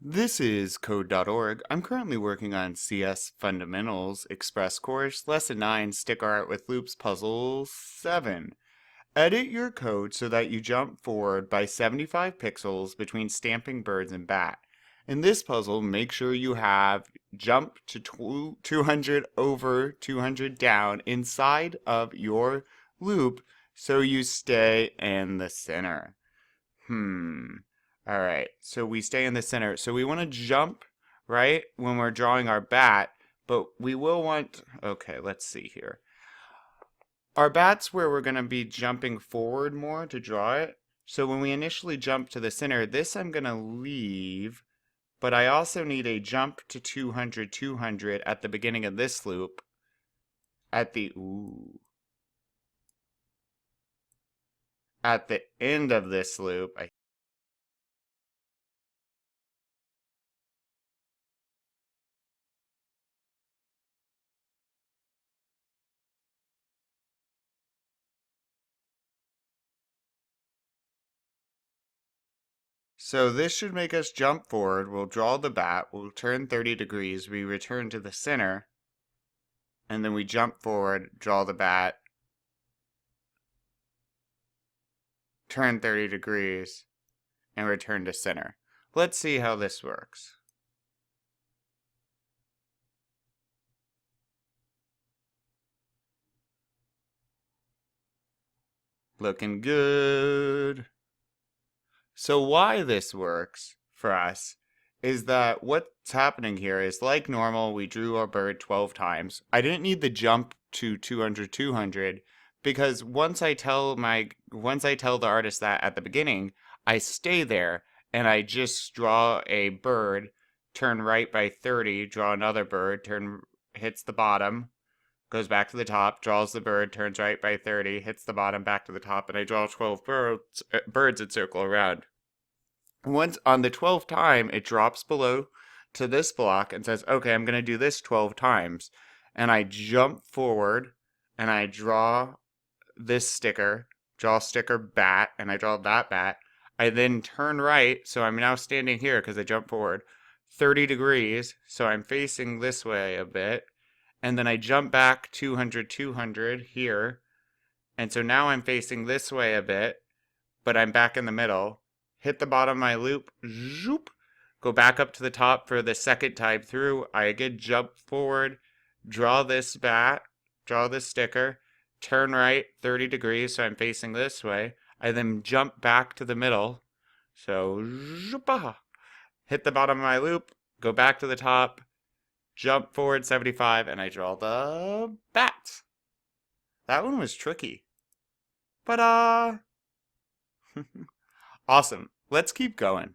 This is Code.org. I'm currently working on CS Fundamentals Express Course, Lesson 9, Stick Art with Loops, Puzzle 7. Edit your code so that you jump forward by 75 pixels between stamping birds and bat. In this puzzle, make sure you have jump to 200 over 200 down inside of your loop so you stay in the center. All right, so we stay in the center. So we want to jump, right, when we're drawing our bat, but we will want, okay, let's see here. Our bat's where we're going to be jumping forward more to draw it. So when we initially jump to the center, this I'm going to leave, but I also need a jump to 200, 200 at the beginning of this loop. At the end of this loop, So this should make us jump forward. We'll draw the bat. We'll turn 30 degrees. We return to the center. And then we jump forward, draw the bat, turn 30 degrees, and return to center. Let's see how this works. Looking good. So why this works for us is that what's happening here is like normal, we drew our bird 12 times. I didn't need the jump to 200, 200 because once I tell the artist that at the beginning, I stay there and I just draw a bird, turn right by 30, draw another bird, hits the bottom, goes back to the top, draws the bird, turns right by 30, hits the bottom, back to the top, and I draw 12 birds and circle around. Once on the 12th time, it drops below to this block and says, okay, I'm going to do this 12 times. And I jump forward and I draw this sticker, draw sticker bat, and I draw that bat. I then turn right, so I'm now standing here because I jumped forward 30 degrees, so I'm facing this way a bit. And then I jump back 200, 200 here. And so now I'm facing this way a bit, but I'm back in the middle. Hit the bottom of my loop, zoop, go back up to the top for the second time through. I again jump forward, draw this bat, draw this sticker, turn right 30 degrees, so I'm facing this way. I then jump back to the middle, so zoop, hit the bottom of my loop, go back to the top, jump forward 75, and I draw the bat. That one was tricky. But awesome. Let's keep going.